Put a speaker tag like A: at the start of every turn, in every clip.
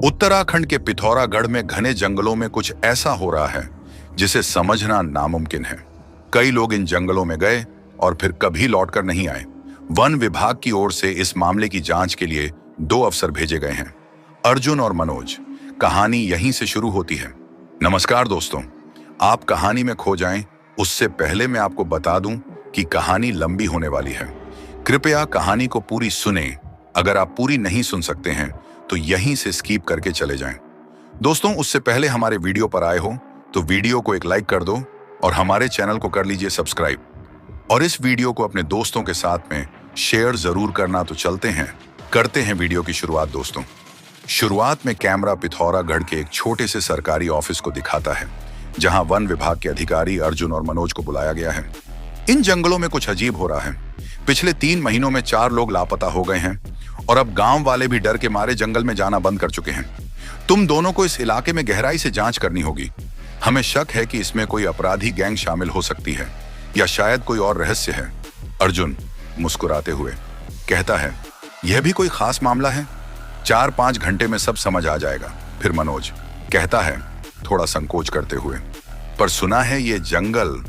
A: उत्तराखंड के पिथौरागढ़ में घने जंगलों में कुछ ऐसा हो रहा है जिसे समझना नामुमकिन है। कई लोग इन जंगलों में गए और फिर कभी लौटकर नहीं आए। वन विभाग की ओर से इस मामले की जांच के लिए 2 अफसर भेजे गए हैं, अर्जुन और मनोज। कहानी यहीं से शुरू होती है। नमस्कार दोस्तों, आप कहानी में खो जाएं उससे पहले मैं आपको बता दूं कि कहानी लंबी होने वाली है। कृपया कहानी को पूरी सुने। अगर आप पूरी नहीं सुन सकते हैं तो यहीं से स्किप करके चले जाएं। दोस्तों, उससे पहले हमारे वीडियो पर आए हो तो वीडियो को एक लाइक कर दो और हमारे चैनल को कर लीजिए सब्सक्राइब और इस वीडियो को अपने दोस्तों के साथ में शेयर जरूर करना। तो चलते हैं, करते हैं वीडियो की शुरुआत। दोस्तों, शुरुआत में कैमरा पिथौरागढ़ के एक छोटे से सरकारी ऑफिस को दिखाता है जहां वन विभाग के अधिकारी अर्जुन और मनोज को बुलाया गया है। इन जंगलों में कुछ अजीब हो रहा है। पिछले 3 महीनों में 4 लोग लापता हो गए हैं और अब गांव वाले भी डर के मारे जंगल में जाना बंद कर चुके हैं। तुम दोनों को इस इलाके में गहराई से जांच करनी होगी। हमें शक है कि इसमें कोई अपराधी गैंग शामिल हो सकती है या शायद कोई और रहस्य है। अर्जुन मुस्कुराते हुए कहता है, यह भी कोई खास मामला है? 4-5 घंटे में सब समझ आ जाएगा। फिर मनोज कहता है थोड़ा संकोच करते हुए, पर सुना है ये जंगल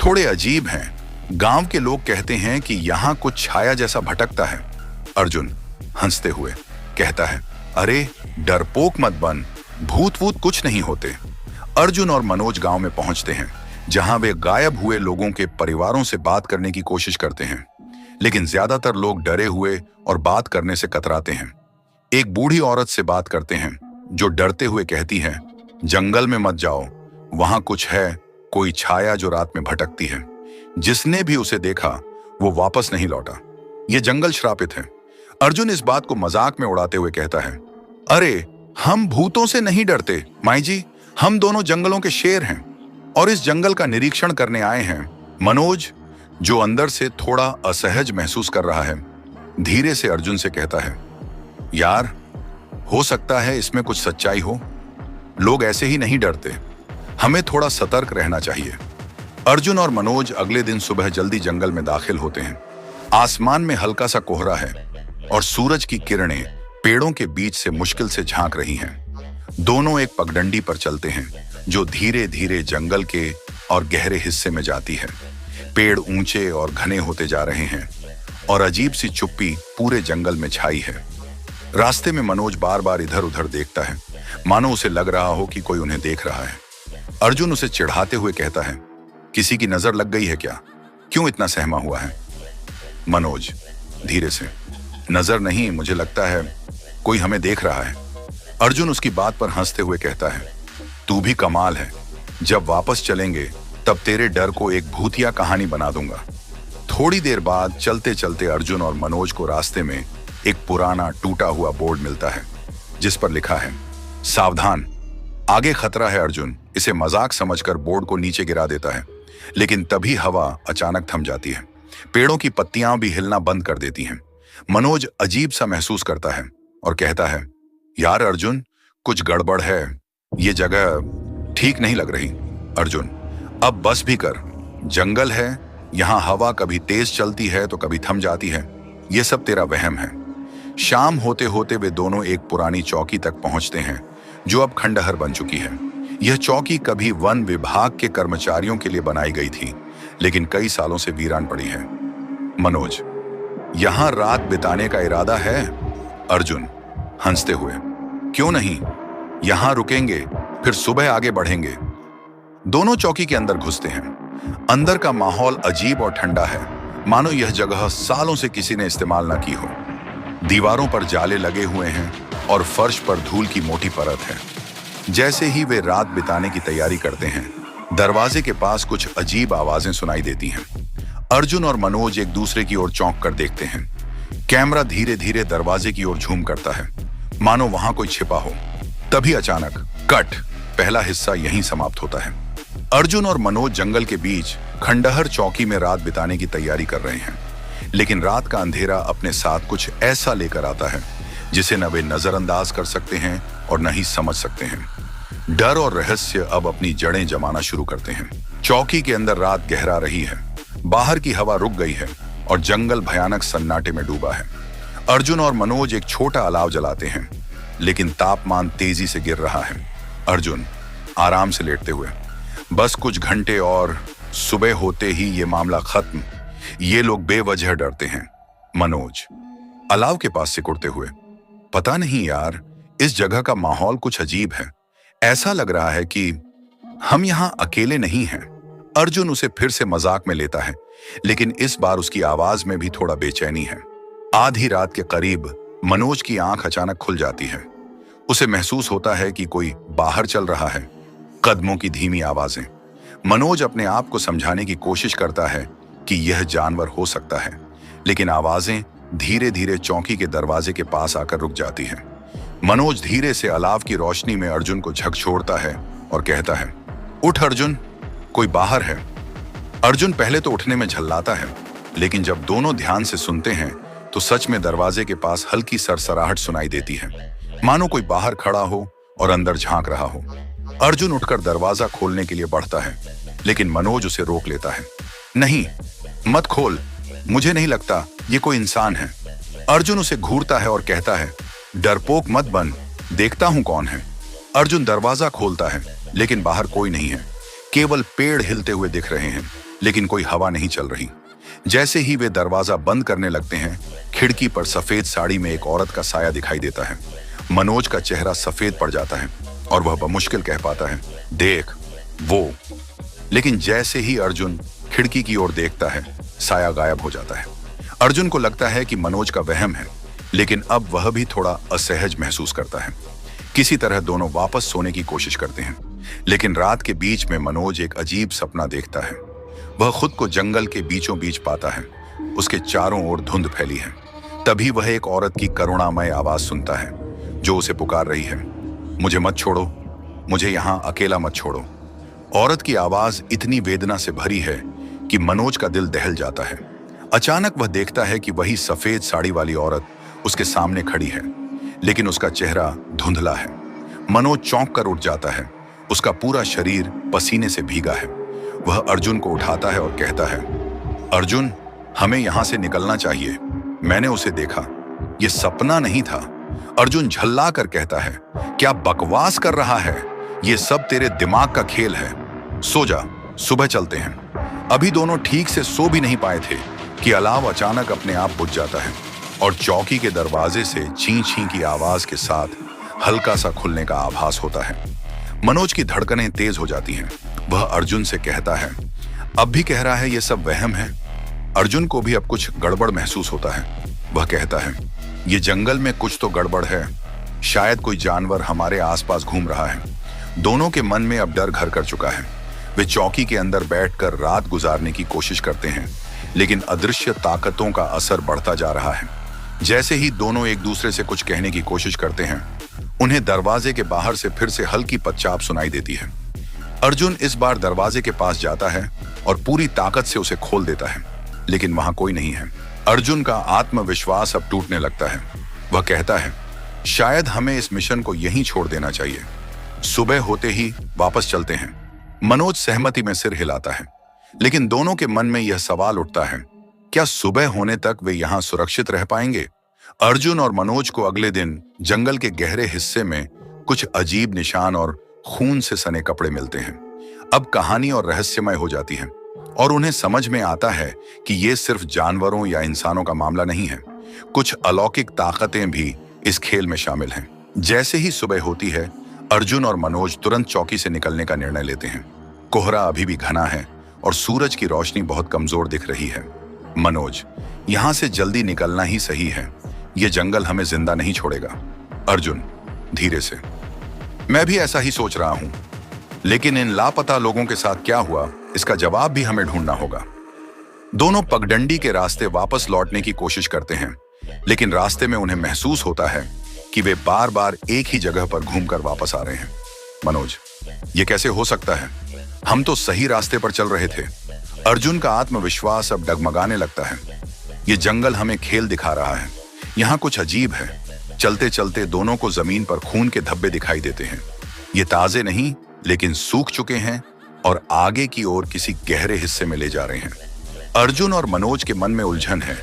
A: थोड़े अजीब हैं। गांव के लोग कहते हैं कि यहाँ कुछ छाया जैसा भटकता है। अर्जुन हंसते हुए कहता है, अरे डरपोक मत बन, भूत वूत कुछ नहीं होते। अर्जुन और मनोज गांव में पहुंचते हैं जहां वे गायब हुए लोगों के परिवारों से बात करने की कोशिश करते हैं, लेकिन ज्यादातर लोग डरे हुए और बात करने से कतराते हैं। एक बूढ़ी औरत से बात करते हैं जो डरते हुए कहती है, जंगल में मत जाओ, वहां कुछ है, कोई छाया जो रात में भटकती है। जिसने भी उसे देखा वो वापस नहीं लौटा। ये जंगल श्रापित है। अर्जुन इस बात को मजाक में उड़ाते हुए कहता है, अरे हम भूतों से नहीं डरते माई जी, हम दोनों जंगलों के शेर हैं और इस जंगल का निरीक्षण करने आए हैं। मनोज, जो अंदर से थोड़ा असहज महसूस कर रहा है, धीरे से अर्जुन से कहता है, यार हो सकता है इसमें कुछ सच्चाई हो। लोग ऐसे ही नहीं डरते, हमें थोड़ा सतर्क रहना चाहिए। अर्जुन और मनोज अगले दिन सुबह जल्दी जंगल में दाखिल होते हैं। आसमान में हल्का सा कोहरा है और सूरज की किरणें पेड़ों के बीच से मुश्किल से झांक रही हैं। दोनों एक पगडंडी पर चलते हैं जो धीरे धीरे जंगल के और गहरे हिस्से में जाती है। पेड़ ऊंचे और घने होते जा रहे हैं और अजीब सी चुप्पी पूरे जंगल में छाई है। रास्ते में मनोज बार बार इधर उधर देखता है, मानो उसे लग रहा हो कि कोई उन्हें देख रहा है। अर्जुन उसे चिढ़ाते हुए कहता है, किसी की नजर लग गई है क्या? क्यों इतना सहमा हुआ है? मनोज धीरे से, नजर नहीं, मुझे लगता है कोई हमें देख रहा है। अर्जुन उसकी बात पर हंसते हुए कहता है, तू भी कमाल है, जब वापस चलेंगे तब तेरे डर को एक भूतिया कहानी बना दूंगा। थोड़ी देर बाद चलते चलते अर्जुन और मनोज को रास्ते में एक पुराना टूटा हुआ बोर्ड मिलता है जिस पर लिखा है, सावधान, आगे खतरा है। अर्जुन इसे मजाक समझकर बोर्ड को नीचे गिरा देता है, लेकिन तभी हवा अचानक थम जाती है। पेड़ों की पत्तियां भी हिलना बंद कर देती हैं। मनोज अजीब सा महसूस करता है और कहता है, यार अर्जुन, कुछ गड़बड़ है, ये जगह ठीक नहीं लग रही। अर्जुन, अब बस भी कर, जंगल है, यहाँ हवा कभी तेज चलती है तो कभी थम जाती है, ये सब तेरा वहम है। शाम होते होते वे दोनों एक पुरानी चौकी तक पहुंचते हैं जो अब खंडहर बन चुकी है। यह चौकी कभी वन विभाग के कर्मचारियों के लिए बनाई गई थी, लेकिन कई सालों से वीरान पड़ी है। मनोज, यहां रात बिताने का इरादा है? अर्जुन हंसते हुए, क्यों नहीं, यहां रुकेंगे, फिर सुबह आगे बढ़ेंगे। दोनों चौकी के अंदर घुसते हैं। अंदर का माहौल अजीब और ठंडा है, मानो यह जगह सालों से किसी ने इस्तेमाल न की हो। दीवारों पर जाले लगे हुए हैं और फर्श पर धूल की मोटी परत है। जैसे ही वे रात बिताने की तैयारी करते हैं, दरवाजे के पास कुछ अजीब आवाजें सुनाई देती हैं। अर्जुन और मनोज एक दूसरे की ओर चौंक कर देखते हैं। कैमरा धीरे धीरे दरवाजे की ओर झूम करता है, मानो वहां कोई छिपा हो। तभी अचानक कट, पहला हिस्सा यहीं समाप्त होता है। अर्जुन और मनोज जंगल के बीच खंडहर चौकी में रात बिताने की तैयारी कर रहे हैं, लेकिन रात का अंधेरा अपने साथ कुछ ऐसा लेकर आता है जिसे न वे नजरअंदाज कर सकते हैं और न ही समझ सकते हैं। डर और रहस्य अब अपनी जड़ें जमाना शुरू करते हैं। चौकी के अंदर रात गहरा रही है, बाहर की हवा रुक गई है और जंगल भयानक सन्नाटे में डूबा है। अर्जुन और मनोज एक छोटा अलाव जलाते हैं। लेकिन तापमान तेजी से गिर रहा है। अर्जुन आराम से लेटते हुए, बस कुछ घंटे और सुबह होते ही ये मामला खत्म। ये लोग बेवजह डरते हैं। मनोज अलाव के पास सिकुड़ते हुए, पता नहीं यार, इस जगह का माहौल कुछ अजीब है। ऐसा लग रहा है कि हम यहाँ अकेले नहीं हैं। अर्जुन उसे फिर से मजाक में लेता है, लेकिन इस बार उसकी आवाज में भी थोड़ा बेचैनी है। आधी रात के करीब मनोज की आंख अचानक खुल जाती है। उसे महसूस होता है कि कोई बाहर चल रहा है। कदमों की धीमी आवाजें। मनोज अपने आप को समझाने की कोशिश करता है कि यह जानवर हो सकता है, लेकिन आवाजें धीरे धीरे चौकी के दरवाजे के पास आकर रुक जाती हैं। मनोज धीरे से अलाव की रोशनी में अर्जुन को झकझोरता है और कहता है, उठ अर्जुन, कोई बाहर है। अर्जुन पहले तो उठने में झल्लाता है, लेकिन जब दोनों ध्यान से सुनते हैं तो सच में दरवाजे के पास हल्की सरसराहट सुनाई देती है, मानो कोई बाहर खड़ा हो और अंदर झांक रहा हो। अर्जुन उठकर दरवाजा खोलने के लिए बढ़ता है, लेकिन मनोज उसे रोक लेता है। नहीं, मत खोल, मुझे नहीं लगता ये कोई इंसान है। अर्जुन उसे घूरता है और कहता है, डरपोक मत बन, देखता हूं कौन है। अर्जुन दरवाजा खोलता है, लेकिन बाहर कोई नहीं है। केवल पेड़ हिलते हुए दिख रहे हैं, लेकिन कोई हवा नहीं चल रही। जैसे ही वे दरवाजा बंद करने लगते हैं, खिड़की पर सफेद साड़ी में एक औरत का साया दिखाई देता है। मनोज का चेहरा सफेद पड़ जाता है और वह बमुश्किल कह पाता है, देख वो। लेकिन जैसे ही अर्जुन खिड़की की ओर देखता है, साया गायब हो जाता है। अर्जुन को लगता है कि मनोज का वहम है, लेकिन अब वह भी थोड़ा असहज महसूस करता है। किसी तरह दोनों वापस सोने की कोशिश करते हैं, लेकिन रात के बीच में मनोज एक अजीब सपना देखता है। वह खुद को जंगल के बीचों बीच पाता है। उसके चारों ओर धुंध फैली है। तभी वह एक औरत की करुणामय आवाज सुनता है, जो उसे पुकार रही है, मुझे मत छोड़ो, मुझे यहाँ अकेला मत छोड़ो। औरत की आवाज इतनी वेदना से भरी है कि मनोज का दिल दहल जाता है। अचानक वह देखता है कि वही सफेद साड़ी वाली औरत उसके सामने खड़ी है, लेकिन उसका चेहरा धुंधला है। मनोज चौंक कर उठ जाता है। उसका पूरा शरीर पसीने से भीगा है। वह अर्जुन को उठाता है और कहता है, अर्जुन, हमें यहां से निकलना चाहिए। मैंने उसे देखा, यह सपना नहीं था। अर्जुन झल्ला कर कहता है, क्या बकवास कर रहा है, यह सब तेरे दिमाग का खेल है। सो जा, सुबह चलते हैं। अभी दोनों ठीक से सो भी नहीं पाए थे कि अलाव अचानक अपने आप बुझ जाता है और चौकी के दरवाजे से ची ची की आवाज के साथ हल्का सा खुलने का आभास होता है। मनोज की धड़कनें तेज हो जाती हैं। वह अर्जुन से कहता है, अब भी कह रहा है ये सब वहम है। अर्जुन को भी अब कुछ गड़बड़ महसूस होता है। वह कहता है, ये जंगल में कुछ तो गड़बड़ है, शायद कोई जानवर हमारे आसपास घूम रहा है। दोनों के मन में अब डर घर कर चुका है। वे चौकी के अंदर बैठकर रात गुजारने की कोशिश करते हैं, लेकिन अदृश्य ताकतों का असर बढ़ता जा रहा है। जैसे ही दोनों एक दूसरे से कुछ कहने की कोशिश करते हैं, उन्हें दरवाजे के बाहर से फिर से हल्की पदचाप सुनाई देती है। अर्जुन इस बार दरवाजे के पास जाता है और पूरी ताकत से उसे खोल देता है, लेकिन वहां कोई नहीं है। अर्जुन का आत्मविश्वास अब टूटने लगता है। वह कहता है, शायद हमें इस मिशन को यहीं छोड़ देना चाहिए। सुबह होते ही वापस चलते हैं। मनोज सहमति में सिर हिलाता है, लेकिन दोनों के मन में यह सवाल उठता है, क्या सुबह होने तक वे यहां सुरक्षित रह पाएंगे? अर्जुन और मनोज को अगले दिन जंगल के गहरे हिस्से में कुछ अजीब निशान और खून से सने कपड़े मिलते हैं। अब कहानी और रहस्यमय हो जाती है और उन्हें समझ में आता है कि ये सिर्फ जानवरों या इंसानों का मामला नहीं है। कुछ अलौकिक ताकतें भी इस खेल में शामिल हैं। जैसे ही सुबह होती है, अर्जुन और मनोज तुरंत चौकी से निकलने का निर्णय लेते हैं। कोहरा अभी भी घना है और सूरज की रोशनी बहुत कमजोर दिख रही है। मनोज, यहां से जल्दी निकलना ही सही है, यह जंगल हमें जिंदा नहीं छोड़ेगा। अर्जुन धीरे से, मैं भी ऐसा ही सोच रहा हूं, लेकिन इन लापता लोगों के साथ क्या हुआ, इसका जवाब भी हमें ढूंढना होगा। दोनों पगडंडी के रास्ते वापस लौटने की कोशिश करते हैं, लेकिन रास्ते में उन्हें महसूस होता है कि वे बार बार एक ही जगह पर घूमकर वापस आ रहे हैं। मनोज, ये कैसे हो सकता है? हम तो सही रास्ते पर चल रहे थे। अर्जुन का आत्मविश्वास अब डगमगाने लगता है। ये जंगल हमें खेल दिखा रहा है, यहाँ कुछ अजीब है। चलते चलते दोनों को जमीन पर खून के धब्बे दिखाई देते हैं। ये ताजे नहीं, लेकिन सूख चुके हैं और आगे की ओर किसी गहरे हिस्से में ले जा रहे हैं। अर्जुन और मनोज के मन में उलझन है।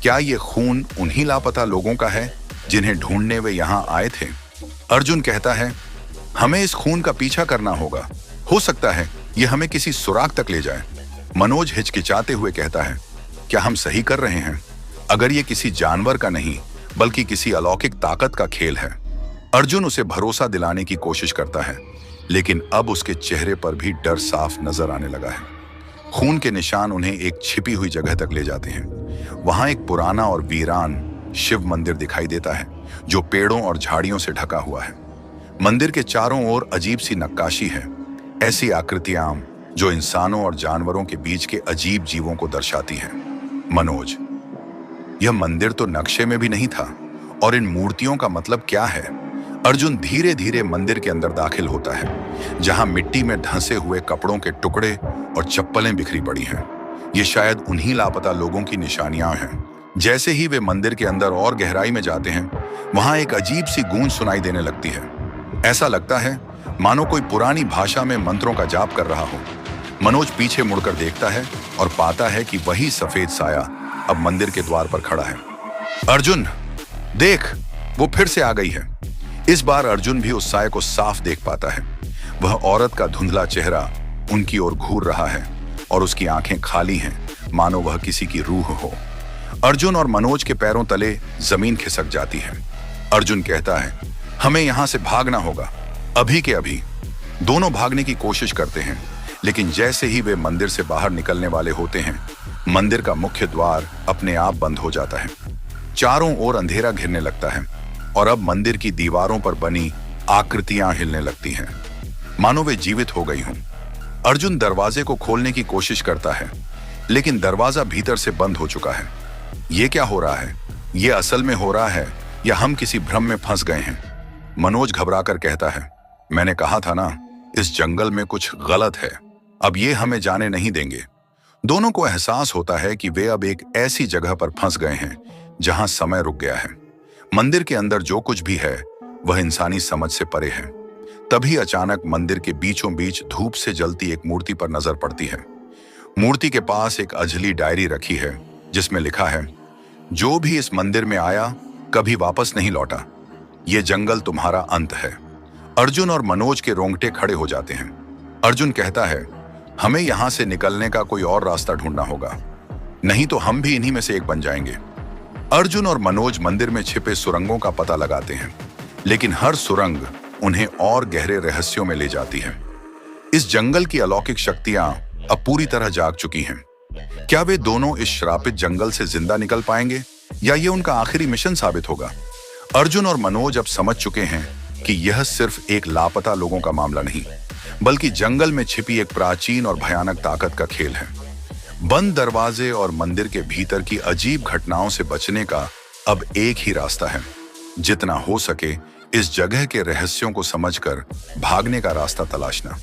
A: क्या ये खून उन्हीं लापता लोगों का है जिन्हें ढूंढने वे यहाँ आए थे? अर्जुन कहता है, हमें इस खून का पीछा करना होगा, हो सकता है यह हमें किसी सुराग तक ले जाए। मनोज हिचकिचाते हुए कहता है, क्या हम सही कर रहे हैं? अगर ये किसी जानवर का नहीं बल्कि किसी अलौकिक ताकत का खेल है। अर्जुन उसे भरोसा दिलाने की कोशिश करता है, लेकिन अब उसके चेहरे पर भी डर साफ नजर आने लगा है। खून के निशान उन्हें एक छिपी हुई जगह तक ले जाते हैं। वहां एक पुराना और वीरान शिव मंदिर दिखाई देता है, जो पेड़ों और झाड़ियों से ढका हुआ है। मंदिर के चारों ओर अजीब सी नक्काशी है, ऐसी आकृतियां जो इंसानों और जानवरों के बीच के अजीब जीवों को दर्शाती हैं। मनोज, यह मंदिर तो नक्शे में भी नहीं था, और इन मूर्तियों का मतलब क्या है? अर्जुन धीरे धीरे मंदिर के अंदर दाखिल होता है, जहां मिट्टी में धंसे हुए कपड़ों के टुकड़े और चप्पलें बिखरी पड़ी हैं। ये शायद उन्हीं लापता लोगों की निशानियां हैं। जैसे ही वे मंदिर के अंदर और गहराई में जाते हैं, वहां एक अजीब सी गूंज सुनाई देने लगती है। ऐसा लगता है मानो कोई पुरानी भाषा में मंत्रों का जाप कर रहा हो। मनोज पीछे मुड़कर देखता है और पाता है कि वही सफेद साया अब मंदिर के द्वार पर खड़ा है। अर्जुन, देख, वो फिर से आ गई है। इस बार अर्जुन भी उस साये को साफ देख पाता है। वह औरत का धुंधला चेहरा उनकी ओर घूर रहा है और उसकी आंखें खाली हैं, मानो वह किसी की रूह हो। अर्जुन और मनोज के पैरों तले जमीन खिसक जाती है। अर्जुन कहता है, हमें यहां से भागना होगा, अभी के अभी। दोनों भागने की कोशिश करते हैं, लेकिन जैसे ही वे मंदिर से बाहर निकलने वाले होते हैं, मंदिर का मुख्य द्वार अपने आप बंद हो जाता है। चारों ओर अंधेरा घिरने लगता है और अब मंदिर की दीवारों पर बनी आकृतियां हिलने लगती हैं, मानो वे जीवित हो गई हों। अर्जुन दरवाजे को खोलने की कोशिश करता है, लेकिन दरवाजा भीतर से बंद हो चुका है। ये क्या हो रहा है? ये असल में हो रहा है या हम किसी भ्रम में फंस गए हैं? मनोज घबराकर कहता है, मैंने कहा था ना, इस जंगल में कुछ गलत है। अब ये हमें जाने नहीं देंगे। दोनों को एहसास होता है कि वे अब एक ऐसी जगह पर फंस गए हैं जहां समय रुक गया है। मंदिर के अंदर जो कुछ भी है वह इंसानी समझ से परे है। तभी अचानक मंदिर के बीचों बीच धूप से जलती एक मूर्ति पर नजर पड़ती है। मूर्ति के पास एक अजली डायरी रखी है, जिसमें लिखा है, जो भी इस मंदिर में आया कभी वापस नहीं लौटा। ये जंगल तुम्हारा अंत है। अर्जुन और मनोज के रोंगटे खड़े हो जाते हैं। अर्जुन कहता है, हमें यहां से निकलने का कोई और रास्ता ढूंढना होगा, नहीं तो हम भी इन्हीं में से एक बन जाएंगे। अर्जुन और मनोज मंदिर में छिपे सुरंगों का पता लगाते हैं, लेकिन हर सुरंग उन्हें और गहरे रहस्यों में ले जाती है। इस जंगल की अलौकिक शक्तियां अब पूरी तरह जाग चुकी हैं। क्या वे दोनों इस श्रापित जंगल से जिंदा निकल पाएंगे, या ये उनका आखिरी मिशन साबित होगा? अर्जुन और मनोज अब समझ चुके हैं कि यह सिर्फ एक लापता लोगों का मामला नहीं, बल्कि जंगल में छिपी एक प्राचीन और भयानक ताकत का खेल है। बंद दरवाजे और मंदिर के भीतर की अजीब घटनाओं से बचने का अब एक ही रास्ता है, जितना हो सके इस जगह के रहस्यों को समझकर भागने का रास्ता तलाशना।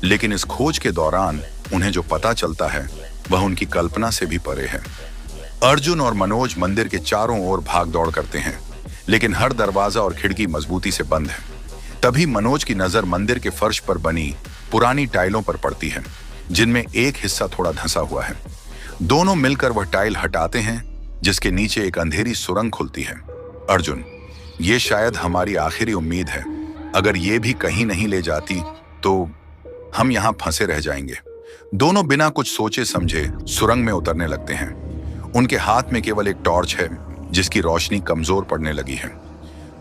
A: लेकिन इस खोज के दौरान उन्हें जो पता चलता है वह उनकी कल्पना से भी परे है। अर्जुन और मनोज मंदिर के चारों ओर भाग दौड़ करते हैं, लेकिन हर दरवाजा और खिड़की मजबूती से बंद है। तभी मनोज की नजर मंदिर के फर्श पर बनी पुरानी टाइलों पर पड़ती है, जिनमें एक हिस्सा थोड़ा धंसा हुआ है। दोनों मिलकर वह टाइल हटाते हैं, जिसके नीचे एक अंधेरी सुरंग खुलती है। अर्जुन, ये शायद हमारी आखिरी उम्मीद है। अगर ये भी कहीं नहीं ले जाती तो हम यहाँ फंसे रह जाएंगे। दोनों बिना कुछ सोचे समझे सुरंग में उतरने लगते हैं। उनके हाथ में केवल एक टॉर्च है, जिसकी रोशनी कमजोर पड़ने लगी है।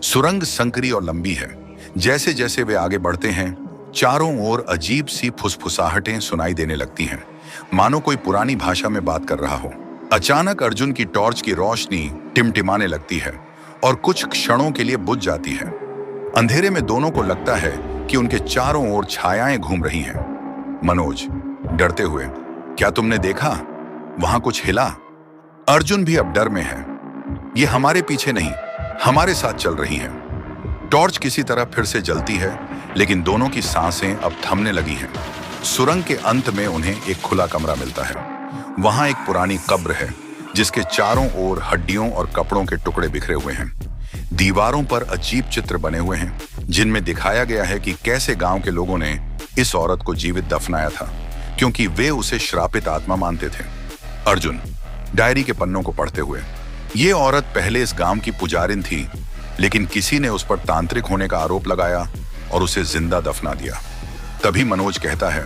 A: सुरंग संकरी और लंबी है। जैसे जैसे वे आगे बढ़ते हैं, चारों ओर अजीब सी फुसफुसाहटें सुनाई देने लगती हैं, मानो कोई पुरानी भाषा में बात कर रहा हो। अचानक अर्जुन की टॉर्च की रोशनी टिमटिमाने लगती है और कुछ क्षणों के लिए बुझ जाती है। अंधेरे में दोनों को लगता है कि उनके चारों ओर छायाएं घूम रही हैं। मनोज, डरते हुए, क्या तुमने देखा? वहां कुछ हिला? अर्जुन भी अब डर में है। ये हमारे पीछे नहीं, हमारे साथ चल रही हैं। टॉर्च किसी तरह फिर से जलती है, लेकिन दोनों की सांसें अब थमने लगी हैं। सुरंग के अंत में उन्हें एक खुला कमरा मिलता है। वहां एक पुरानी कब्र है, जिसके चारों ओर हड्डियों और कपड़ों के टुकड़े बिखरे हुए हैं। दीवारों पर अजीब चित्र बने हुए हैं, जिनमें दिखाया गया है कि कैसे गांव के लोगों ने इस औरत को जीवित दफनाया था, क्योंकि वे उसे श्रापित आत्मा मानते थे। अर्जुन, डायरी के पन्नों को पढ़ते हुए, ये औरत पहले इस गांव की पुजारिन थी, लेकिन किसी ने उस पर तांत्रिक होने का आरोप लगाया और उसे जिंदा दफना दिया। तभी मनोज कहता है,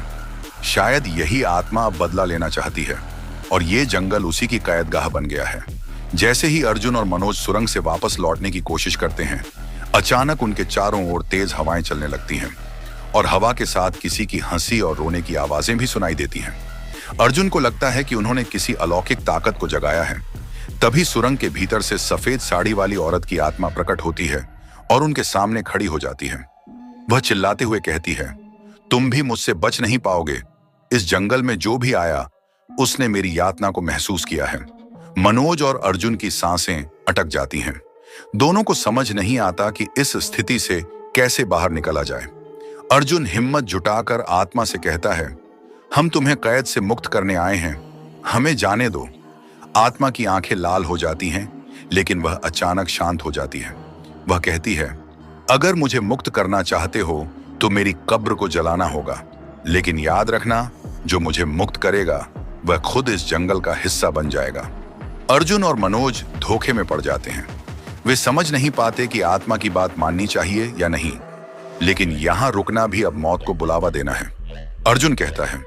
A: शायद यही आत्मा अब बदला लेना चाहती है और ये जंगल उसी की कैदगाह बन गया है। जैसे ही अर्जुन और मनोज सुरंग से वापस लौटने की कोशिश करते हैं, अचानक उनके चारों ओर तेज हवाएं चलने लगती हैं और हवा के साथ किसी की हंसी और रोने की आवाजें भी सुनाई देती हैं। अर्जुन को लगता है कि उन्होंने किसी अलौकिक ताकत को जगाया है। तभी सुरंग के भीतर से सफेद साड़ी वाली औरत की आत्मा प्रकट होती है और उनके सामने खड़ी हो जाती है। वह चिल्लाते हुए कहती है, तुम भी मुझसे बच नहीं पाओगे। इस जंगल में जो भी आया उसने मेरी यातना को महसूस किया है। मनोज और अर्जुन की सांसें अटक जाती हैं। दोनों को समझ नहीं आता कि इस स्थिति से कैसे बाहर निकला जाए। अर्जुन हिम्मत जुटाकर आत्मा से कहता है, हम तुम्हें कैद से मुक्त करने आए हैं, हमें जाने दो। आत्मा की आंखें लाल हो जाती हैं, लेकिन वह अचानक शांत हो जाती है। वह कहती है, अगर मुझे मुक्त करना चाहते हो तो मेरी कब्र को जलाना होगा, लेकिन याद रखना, जो मुझे मुक्त करेगा वह खुद इस जंगल का हिस्सा बन जाएगा। अर्जुन और मनोज धोखे में पड़ जाते हैं। वे समझ नहीं पाते कि आत्मा की बात माननी चाहिए या नहीं, लेकिन यहां रुकना भी अब मौत को बुलावा देना है। अर्जुन कहता है,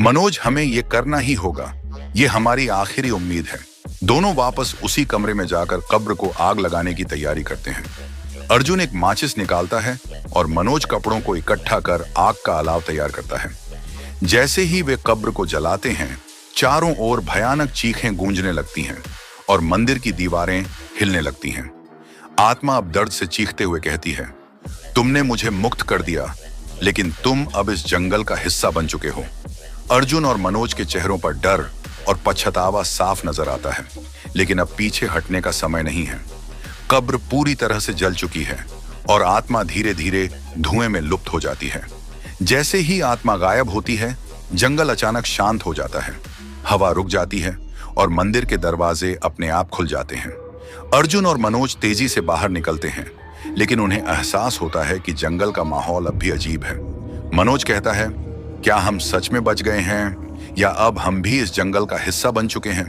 A: मनोज, हमें यह करना ही होगा, ये हमारी आखिरी उम्मीद है। दोनों वापस उसी कमरे में जाकर कब्र को आग लगाने की तैयारी करते हैं। अर्जुन एक माचिस निकालता है और मनोज कपड़ों को इकट्ठा कर आग का अलाव तैयार करता है। जैसे ही वे कब्र को जलाते हैं, चारों ओर भयानक चीखें गूंजने लगती हैं और मंदिर की दीवारें हिलने लगती हैं। आत्मा अब दर्द से चीखते हुए कहती है, तुमने मुझे मुक्त कर दिया, लेकिन तुम अब इस जंगल का हिस्सा बन चुके हो। अर्जुन और मनोज के चेहरों पर डर और पछतावा साफ नजर आता है, लेकिन अब पीछे हटने का समय नहीं है। कब्र पूरी तरह से जल चुकी है और आत्मा धीरे धीरे धुएं में लुप्त हो जाती है। जैसे ही आत्मा गायब होती है, जंगल अचानक शांत हो जाता है। हवा रुक जाती है और मंदिर के दरवाजे अपने आप खुल जाते हैं। अर्जुन और मनोज तेजी से बाहर निकलते हैं, लेकिन उन्हें एहसास होता है कि जंगल का माहौल अब भी अजीब है। मनोज कहता है, क्या हम सच में बच गए हैं या अब हम भी इस जंगल का हिस्सा बन चुके हैं?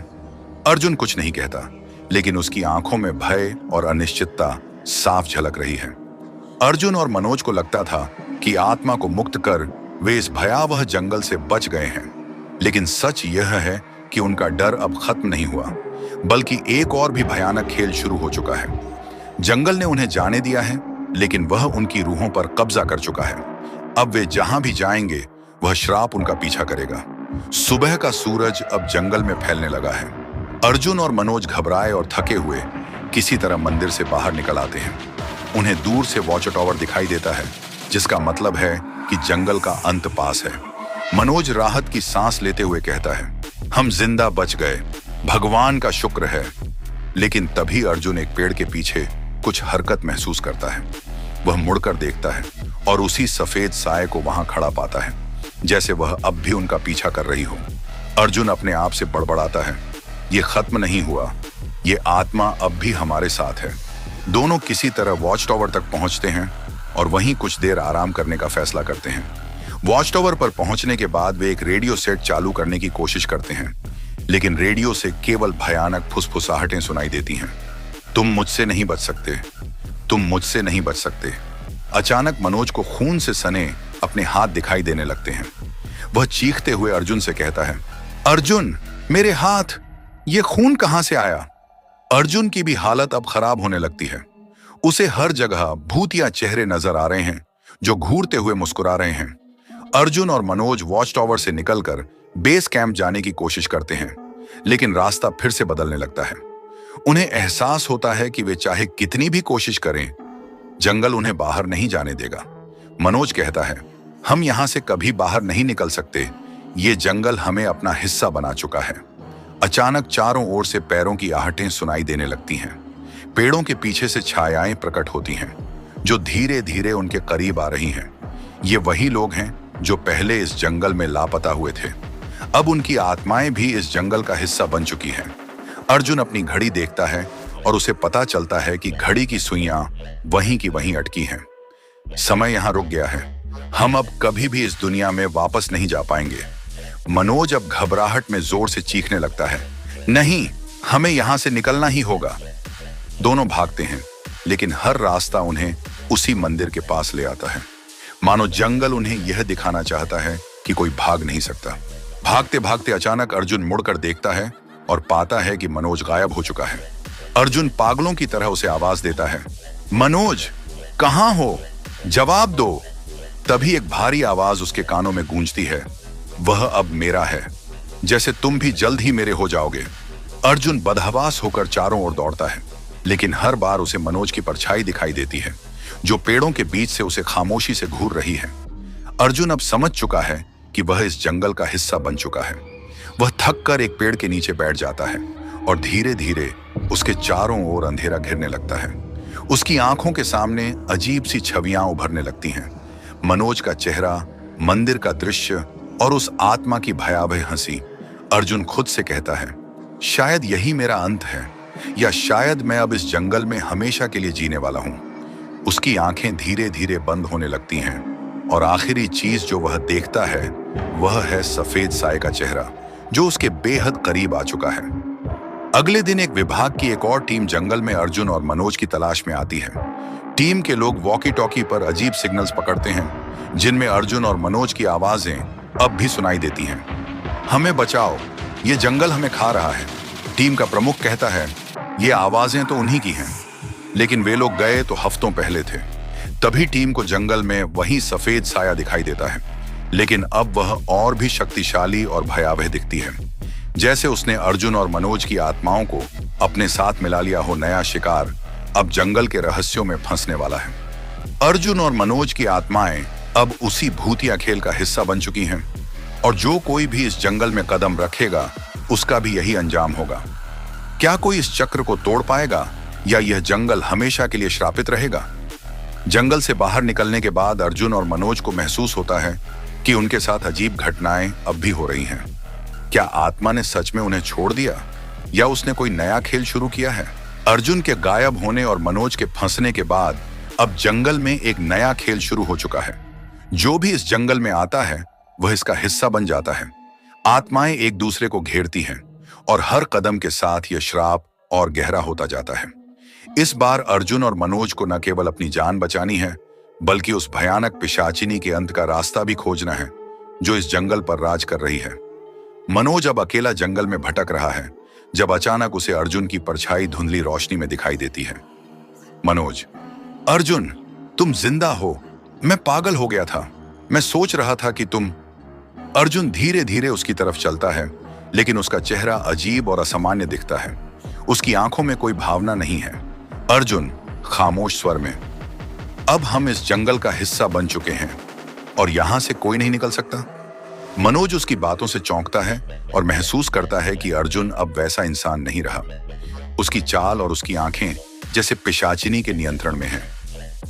A: अर्जुन कुछ नहीं कहता, लेकिन उसकी आंखों में भय और अनिश्चितता साफ झलक रही है। अर्जुन और मनोज को लगता था कि आत्मा को मुक्त कर वे इस भयावह जंगल से बच गए हैं, लेकिन सच यह है कि उनका डर अब खत्म नहीं हुआ, बल्कि एक और भी भयानक खेल शुरू हो चुका है। जंगल ने उन्हें जाने दिया है, लेकिन वह उनकी रूहों पर कब्जा कर चुका है। अब वे जहां भी जाएंगे वह श्राप उनका पीछा करेगा। सुबह का सूरज अब जंगल में फैलने लगा है। अर्जुन और मनोज घबराए और थके हुए किसी तरह मंदिर से बाहर निकल आते हैं। उन्हें दूर से वॉच टावर दिखाई देता है, जिसका मतलब है कि जंगल का अंत पास है। मनोज राहत की सांस लेते हुए कहता है, हम जिंदा बच गए, भगवान का शुक्र है। लेकिन तभी अर्जुन एक पेड़ के पीछे कुछ हरकत महसूस करता है। वह मुड़कर देखता है और उसी सफेद साए को वहां खड़ा पाता है, जैसे वह अब भी उनका पीछा कर रही हो। अर्जुन अपने आप से बड़बड़ाता है, ये खत्म नहीं हुआ, ये आत्मा अब भी हमारे साथ है। दोनों किसी तरह वॉच टावर तक पहुंचते हैं और वहीं कुछ देर आराम करने का फैसला करते हैं। वॉच टावर पर पहुंचने के बाद वे एक रेडियो सेट चालू करने की कोशिश करते हैं, लेकिन रेडियो से केवल भयानक फुसफुसाहटें सुनाई देती हैं। तुम मुझसे नहीं बच सकते, तुम मुझसे नहीं बच सकते। अचानक मनोज को खून से सने अपने हाथ दिखाई देने लगते हैं। वह चीखते हुए अर्जुन से कहता है, अर्जुन, मेरे हाथ, ये खून कहां से आया? अर्जुन की भी हालत अब खराब होने लगती है। उसे हर जगह भूतिया चेहरे नजर आ रहे हैं जो घूरते हुए मुस्कुरा रहे हैं। अर्जुन और मनोज वॉच टावर से निकलकर बेस कैंप जाने की कोशिश करते हैं, लेकिन रास्ता फिर से बदलने लगता है। उन्हें एहसास होता है कि वे चाहे कितनी भी कोशिश करें, जंगल उन्हें बाहर नहीं जाने देगा। मनोज कहता है, हम यहां से कभी बाहर नहीं निकल सकते, ये जंगल हमें अपना हिस्सा बना चुका है। अचानक चारों ओर से पैरों की आहटें सुनाई देने लगती हैं। पेड़ों के पीछे से छायाएं प्रकट होती हैं, जो धीरे धीरे उनके करीब आ रही हैं। ये वही लोग हैं जो पहले इस जंगल में लापता हुए थे। अब उनकी आत्माएं भी इस जंगल का हिस्सा बन चुकी हैं। अर्जुन अपनी घड़ी देखता है और उसे पता चलता है कि घड़ी की सुइयां वहीं की वहीं अटकी हैं। समय यहां रुक गया है, हम अब कभी भी इस दुनिया में वापस नहीं जा पाएंगे। मनोज अब घबराहट में जोर से चीखने लगता है, नहीं, हमें यहां से निकलना ही होगा। दोनों भागते हैं, लेकिन हर रास्ता उन्हें उसी मंदिर के पास ले आता है। मानो जंगल उन्हें यह दिखाना चाहता है कि कोई भाग नहीं सकता। भागते भागते अचानक अर्जुन मुड़कर देखता है और पाता है कि मनोज गायब हो चुका है। अर्जुन पागलों की तरह उसे आवाज देता है, मनोज, कहां हो? जवाब दो। तभी एक भारी आवाज उसके कानों में गूंजती है, वह अब मेरा है, जैसे तुम भी जल्द ही मेरे हो जाओगे। अर्जुन बदहवास होकर चारों ओर दौड़ता है, लेकिन हर बार उसे मनोज की परछाई दिखाई देती है, जो पेड़ों के बीच से उसे खामोशी से घूर रही है। अर्जुन अब समझ चुका है कि वह इस जंगल का हिस्सा बन चुका है। वह थक कर एक पेड़ के नीचे बैठ जाता है और धीरे धीरे उसके चारों ओर अंधेरा घिरने लगता है। उसकी आंखों के सामने अजीब सी छवियां उभरने लगती हैं। मनोज का चेहरा, मंदिर का दृश्य और उस आत्मा की भयावह हंसी। अर्जुन खुद से कहता है, शायद यही मेरा अंत है, या शायद मैं अब इस जंगल में हमेशा के लिए जीने वाला हूं। उसकी आंखें धीरे धीरे बंद होने लगती हैं और आखिरी चीज जो वह देखता है वह है सफेद साए का चेहरा, जो उसके बेहद करीब आ चुका है। अगले दिन एक विभाग की एक और टीम जंगल में अर्जुन और मनोज की तलाश में आती है। टीम के लोग वॉकी टॉकी पर अजीब सिग्नल्स पकड़ते हैं, जिनमें अर्जुन और मनोज की आवाजें अब भी सुनाई देती हैं। हमें बचाओ, ये जंगल हमें खा रहा है। टीम का प्रमुख कहता है, ये आवाजें तो उन्हीं की हैं, लेकिन वे लोग गए तो हफ्तों पहले थे। तभी टीम को जंगल में वही सफेद साया दिखाई देता है, लेकिन अब वह और भी शक्तिशाली और भयावह दिखती है, जैसे उसने अर्जुन और मनोज की आत्माओं को अपने साथ मिला लिया हो। नया शिकार अब जंगल के रहस्यों में फंसने वाला है। अर्जुन और मनोज की आत्माएं अब उसी भूतिया खेल का हिस्सा बन चुकी हैं, और जो कोई भी इस जंगल में कदम रखेगा उसका भी यही अंजाम होगा। क्या कोई इस चक्र को तोड़ पाएगा, या यह जंगल हमेशा के लिए श्रापित रहेगा? जंगल से बाहर निकलने के बाद अर्जुन और मनोज को महसूस होता है कि उनके साथ अजीब घटनाएं अब भी हो रही हैं। क्या आत्मा ने सच में उन्हें छोड़ दिया, या उसने कोई नया खेल शुरू किया है? अर्जुन के गायब होने और मनोज के फंसने के बाद अब जंगल में एक नया खेल शुरू हो चुका है। जो भी इस जंगल में आता है वह इसका हिस्सा बन जाता है। आत्माएं एक दूसरे को घेरती हैं और हर कदम के साथ यह श्राप और गहरा होता जाता है। इस बार अर्जुन और मनोज को न केवल अपनी जान बचानी है, बल्कि उस भयानक पिशाचिनी के अंत का रास्ता भी खोजना है, जो इस जंगल पर राज कर रही है। मनोज अब अकेला जंगल में भटक रहा है, जब अचानक उसे अर्जुन की परछाई धुंधली रोशनी में दिखाई देती है। मनोज, अर्जुन, तुम जिंदा हो। मैं पागल हो गया था, मैं सोच रहा था कि तुम। अर्जुन धीरे धीरे उसकी तरफ चलता है, लेकिन उसका चेहरा अजीब और असामान्य दिखता है। उसकी आंखों में कोई भावना नहीं है। अर्जुन खामोश स्वर में, अब हम इस जंगल का हिस्सा बन चुके हैं और यहां से कोई नहीं निकल सकता। मनोज उसकी बातों से चौंकता है और महसूस करता है कि अर्जुन अब वैसा इंसान नहीं रहा। उसकी चाल और उसकी आंखें जैसे पिशाचिनी के नियंत्रण में हैं।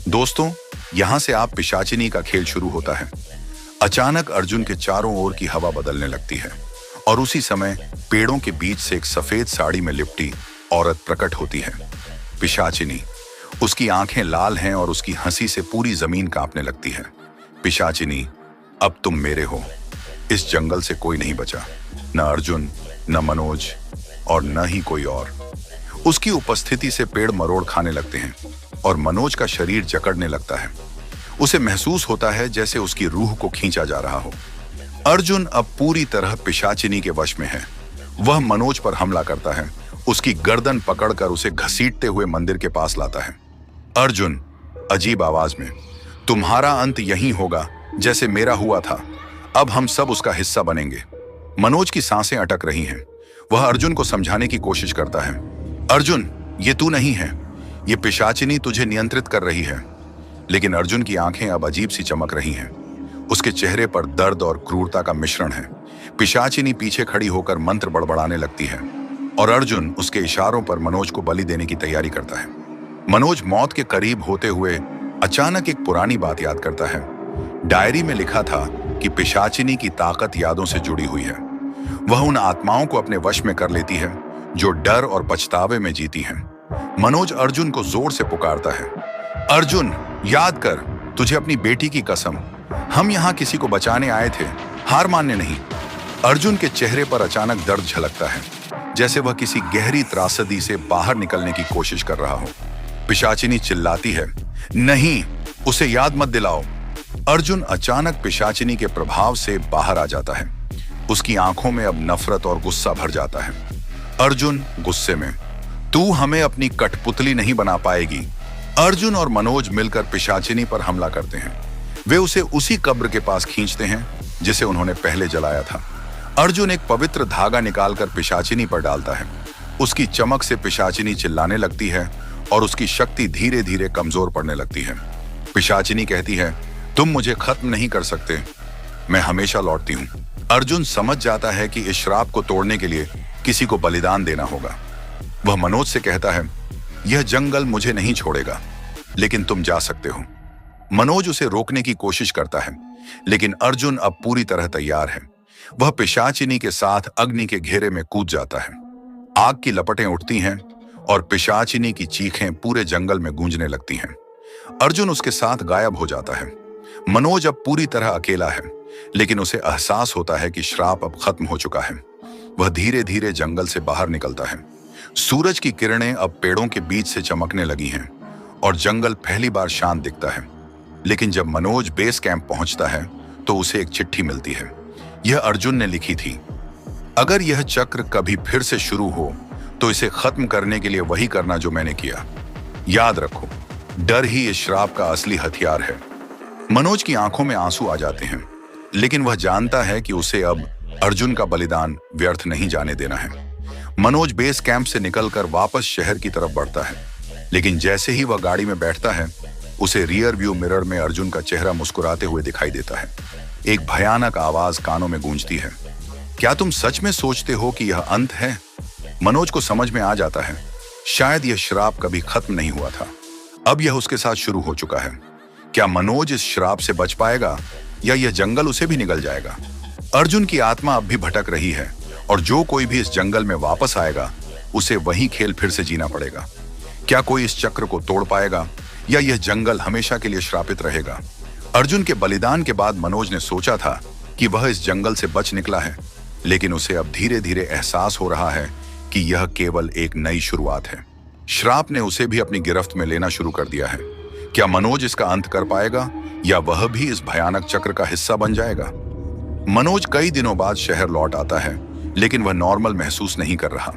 A: दोस्तों, यहां से आप पिशाचिनी का खेल शुरू होता है। अचानक अर्जुन के चारों ओर की हवा बदलने लगती है और उसी समय पेड़ों के बीच से एक सफेद साड़ी में लिपटी औरत प्रकट होती है। पिशाचिनी। उसकी आंखें लाल हैं और उसकी हंसी से पूरी जमीन कांपने लगती है। पिशाचिनी, अब तुम मेरे हो। इस जंगल से कोई नहीं बचा, न अर्जुन, न मनोज और न ही कोई और। उसकी उपस्थिति से पेड़ मरोड़ खाने लगते हैं और मनोज का शरीर जकड़ने लगता है। उसे महसूस होता है जैसे उसकी रूह को खींचा जा रहा हो। अर्जुन अब पूरी तरह पिशाचिनी के वश में है। वह मनोज पर हमला करता है, उसकी गर्दन पकड़कर उसे घसीटते हुए मंदिर के पास लाता है। अर्जुन अजीब आवाज में, तुम्हारा अंत यहीं होगा जैसे मेरा हुआ था। अब हम सब उसका हिस्सा बनेंगे। मनोज की सांसें अटक रही हैं। वह अर्जुन को समझाने की कोशिश करता है। अर्जुन, ये तू नहीं है, ये पिशाचिनी तुझे नियंत्रित कर रही है। लेकिन अर्जुन की आंखें अब अजीब सी चमक रही हैं। उसके चेहरे पर दर्द और क्रूरता का मिश्रण है। पिशाचिनी पीछे खड़ी होकर मंत्र बड़बड़ाने लगती है और अर्जुन उसके इशारों पर मनोज को बलि देने की तैयारी करता है। मनोज मौत के करीब होते हुए अचानक एक पुरानी बात याद करता है। डायरी में लिखा था कि पिशाचिनी की ताकत यादों से जुड़ी हुई है। वह उन आत्माओं को अपने वश में कर लेती है जो डर और पछतावे में जीती हैं। मनोज अर्जुन को जोर से पुकारता है, अर्जुन, याद कर, तुझे अपनी बेटी की कसम। हम यहाँ किसी को बचाने आए थे, हार मानने नहीं। अर्जुन के चेहरे पर अचानक दर्द झलकता है, जैसे वह किसी गहरी त्रासदी से बाहर निकलने की कोशिश कर रहा हो। पिशाचिनी चिल्लाती है, नहीं, उसे याद मत दिलाओ। अर्जुन अचानक पिशाचिनी के प्रभाव से बाहर आ जाता है। उसकी आंखों में अब नफरत और गुस्सा भर जाता है। अर्जुन गुस्से में, तू हमें अपनी कठपुतली नहीं बना पाएगी। अर्जुन और मनोज मिलकर पिशाचिनी पर हमला करते हैं। वे उसे उसी कब्र के पास खींचते हैं जिसे उन्होंने पहले जलाया था। अर्जुन एक पवित्र धागा निकालकर पिशाचिनी पर डालता है। उसकी चमक से पिशाचिनी चिल्लाने लगती है और उसकी शक्ति धीरे धीरे कमजोर पड़ने लगती है। पिशाचिनी कहती है, तुम मुझे खत्म नहीं कर सकते, मैं हमेशा लौटती हूँ। अर्जुन समझ जाता है कि इस श्राप को तोड़ने के लिए किसी को बलिदान देना होगा। वह मनोज से कहता है, यह जंगल मुझे नहीं छोड़ेगा, लेकिन तुम जा सकते हो। मनोज उसे रोकने की कोशिश करता है, लेकिन अर्जुन अब पूरी तरह तैयार है। वह पिशाचिनी के साथ अग्नि के घेरे में कूद जाता है। आग की लपटें उठती हैं और पिशाचिनी की चीखें पूरे जंगल में गूंजने लगती हैं। अर्जुन उसके साथ गायब हो जाता है। मनोज अब पूरी तरह अकेला है, लेकिन उसे एहसास होता है कि श्राप अब खत्म हो चुका है। वह धीरे धीरे जंगल से बाहर निकलता है। सूरज की किरणें अब पेड़ों के बीच से चमकने लगी हैं और जंगल पहली बार शांत दिखता है। लेकिन जब मनोज बेस कैंप पहुंचता है तो उसे एक चिट्ठी मिलती है। यह अर्जुन ने लिखी थी, अगर यह चक्र कभी फिर से शुरू हो तो इसे खत्म करने के लिए वही करना जो मैंने किया। याद रखो, डर ही इस श्राप का असली हथियार है। मनोज की आंखों में आंसू आ जाते हैं, लेकिन वह जानता है कि उसे अब अर्जुन का बलिदान व्यर्थ नहीं जाने देना है। मनोज बेस कैंप से निकलकर वापस शहर की तरफ बढ़ता है, लेकिन जैसे ही वह गाड़ी में बैठता है, उसे रियर व्यू मिरर में अर्जुन का चेहरा मुस्कुराते हुए दिखाई देता है। एक भयानक आवाज कानों में गूंजती है, क्या तुम सच में सोचते हो कि यह अंत है? मनोज को समझ में आ जाता है, शायद यह श्राप कभी खत्म नहीं हुआ था, अब यह उसके साथ शुरू हो चुका है। क्या मनोज इस श्राप से बच पाएगा या यह जंगल उसे भी निगल जाएगा? अर्जुन की आत्मा अब भी भटक रही है और जो कोई भी इस जंगल में वापस आएगा उसे वही खेल फिर से जीना पड़ेगा। क्या कोई इस चक्र को तोड़ पाएगा या यह जंगल हमेशा के लिए श्रापित रहेगा? अर्जुन के बलिदान के बाद मनोज ने सोचा था कि वह इस जंगल से बच निकला है, लेकिन उसे अब धीरे धीरे एहसास हो रहा है कि यह केवल एक नई शुरुआत है। श्राप ने उसे भी अपनी गिरफ्त में लेना शुरू कर दिया है। क्या मनोज इसका अंत कर पाएगा या वह भी इस भयानक चक्र का हिस्सा बन जाएगा? मनोज कई दिनों बाद शहर लौट आता है, लेकिन वह नॉर्मल महसूस नहीं कर रहा।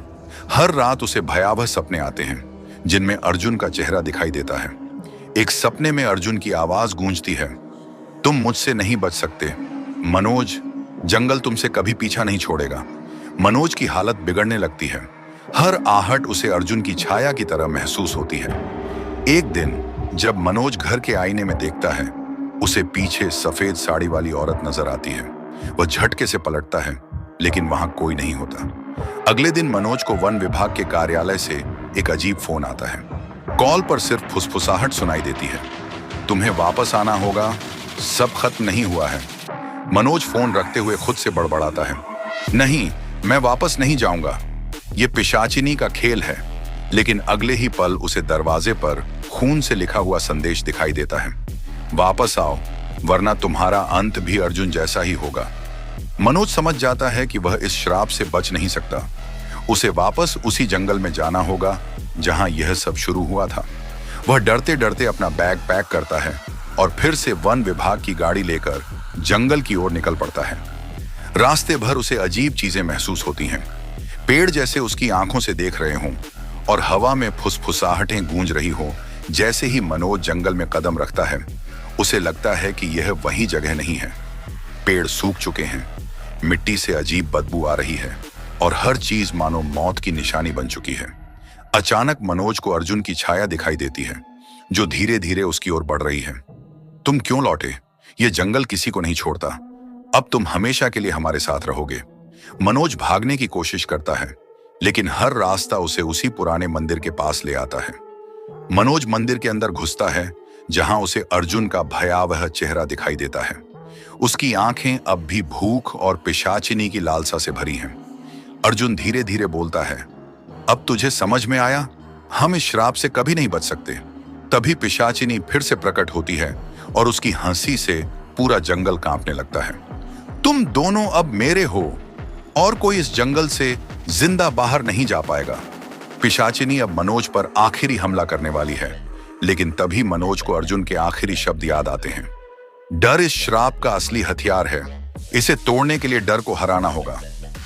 A: हर रात उसे भयावह सपने आते हैं जिनमें अर्जुन का चेहरा दिखाई देता है। एक सपने में अर्जुन की आवाज गूंजती है, तुम मुझसे नहीं बच सकते मनोज, जंगल तुमसे कभी पीछा नहीं छोड़ेगा। मनोज की हालत बिगड़ने लगती है। हर आहट उसे अर्जुन की छाया की तरह महसूस होती है। एक दिन जब मनोज घर के आईने में देखता है, उसे पीछे सफेद साड़ी वाली औरत नजर आती है। वह झटके से पलटता है, लेकिन वहां कोई नहीं होता। अगले दिन मनोज को वन विभाग के कार्यालय से एक अजीब फोन आता है। कॉल पर सिर्फ फुसफुसाहट सुनाई देती है, तुम्हें वापस आना होगा, सब खत्म नहीं हुआ है। मनोज फोन रखते हुए खुद से बड़बड़ाता है, नहीं, मैं वापस नहीं जाऊंगा, ये पिशाचिनी का खेल है। लेकिन अगले ही पल उसे दरवाजे पर खून से लिखा हुआ संदेश दिखाई देता है, वापस आओ वरना तुम्हारा अंत भी अर्जुन जैसा ही होगा। मनोज समझ जाता है कि वह इस श्राप से बच नहीं सकता। उसे वापस उसी जंगल में जाना होगा जहां यह सब शुरू हुआ था। वह डरते डरते अपना बैग पैक करता है और फिर से वन विभाग की गाड़ी लेकर जंगल की ओर निकल पड़ता है। रास्ते भर उसे अजीब चीजें महसूस होती हैं, पेड़ जैसे उसकी आंखों से देख रहे हों और हवा में फुसफुसाहटें गूंज रही हो। जैसे ही मनोज जंगल में कदम रखता है, उसे लगता है कि यह वही जगह नहीं है। पेड़ सूख चुके हैं, मिट्टी से अजीब बदबू आ रही है और हर चीज मानो मौत की निशानी बन चुकी है। अचानक मनोज को अर्जुन की छाया दिखाई देती है, जो धीरे धीरे उसकी ओर बढ़ रही है। तुम क्यों लौटे? ये जंगल किसी को नहीं छोड़ता, अब तुम हमेशा के लिए हमारे साथ रहोगे। मनोज भागने की कोशिश करता है, लेकिन हर रास्ता उसे उसी पुराने मंदिर के पास ले आता है। मनोज मंदिर के अंदर घुसता है, जहां उसे अर्जुन का भयावह चेहरा दिखाई देता है। उसकी आंखें अब भी भूख और पिशाचिनी की लालसा से भरी हैं। अर्जुन धीरे धीरे बोलता है, अब तुझे समझ में आया, हम इस श्राप से कभी नहीं बच सकते। तभी पिशाचिनी फिर से प्रकट होती है और उसकी हंसी से पूरा जंगल कांपने लगता है। तुम दोनों अब मेरे हो और कोई इस जंगल से जिंदा बाहर नहीं जा पाएगा। पिशाचिनी अब मनोज पर आखिरी हमला करने वाली है, लेकिन तभी मनोज को अर्जुन के आखिरी शब्द याद आते हैं। डर इस श्राप का असली हथियार है। इसे तोड़ने के लिए डर को हराना होगा।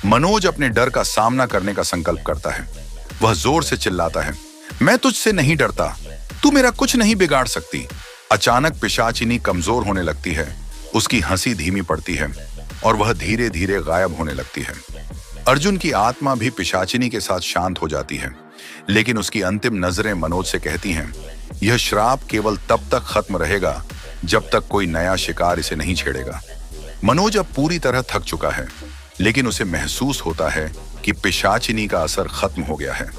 A: मनोज अपने डर का सामना करने का संकल्प करता है। वह जोर से चिल्लाता है, मैं तुझसे नहीं डरता, तू मेरा कुछ नहीं बिगाड़ सकती। अचानक पिशाचिनी कमजोर होने लगती है। उसकी हंसी धीमी पड़ती है और वह धीरे धीरे गायब होने लगती है। अर्जुन की आत्मा भी पिशाचिनी के साथ शांत हो जाती है, लेकिन उसकी अंतिम नजरें मनोज से कहती हैं, यह श्राप केवल तब तक खत्म रहेगा जब तक कोई नया शिकार इसे नहीं छेड़ेगा। मनोज अब पूरी तरह थक चुका है, लेकिन उसे महसूस होता है कि पिशाचिनी का असर खत्म हो गया है।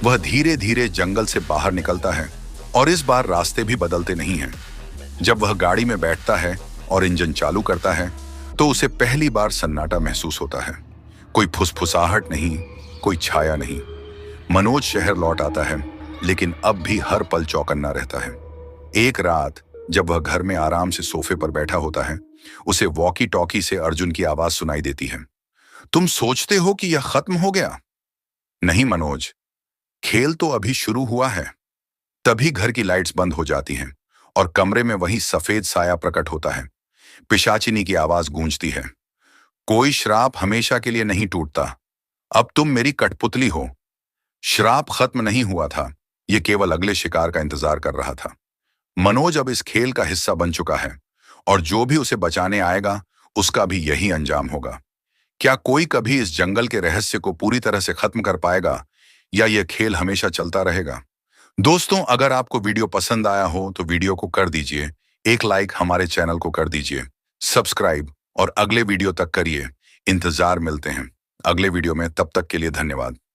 A: वह धीरे धीरे जंगल से बाहर निकलता है और इस बार रास्ते भी बदलते नहीं हैं। जब वह गाड़ी में बैठता है और इंजन चालू करता है, तो उसे पहली बार सन्नाटा महसूस होता है। कोई फुसफुसाहट नहीं, कोई छाया नहीं। मनोज शहर लौट आता है, लेकिन अब भी हर पल चौकन्ना रहता है। एक रात जब वह घर में आराम से सोफे पर बैठा होता है, उसे वॉकी टॉकी से अर्जुन की आवाज सुनाई देती है, तुम सोचते हो कि यह खत्म हो गया? नहीं मनोज, खेल तो अभी शुरू हुआ है। तभी घर की लाइट्स बंद हो जाती हैं और कमरे में वही सफेद साया प्रकट होता है। पिशाचिनी की आवाज गूंजती है, कोई श्राप हमेशा के लिए नहीं टूटता। अब तुम मेरी कठपुतली हो। श्राप खत्म नहीं हुआ था, यह केवल अगले शिकार का इंतजार कर रहा था। मनोज अब इस खेल का हिस्सा बन चुका है और जो भी उसे बचाने आएगा, उसका भी यही अंजाम होगा। क्या कोई कभी इस जंगल के रहस्य को पूरी तरह से खत्म कर पाएगा, या यह खेल हमेशा चलता रहेगा? दोस्तों, अगर आपको वीडियो पसंद आया हो तो वीडियो को कर दीजिए एक लाइक, हमारे चैनल को कर दीजिए सब्सक्राइब और अगले वीडियो तक करिए इंतजार। मिलते हैं अगले वीडियो में, तब तक के लिए धन्यवाद।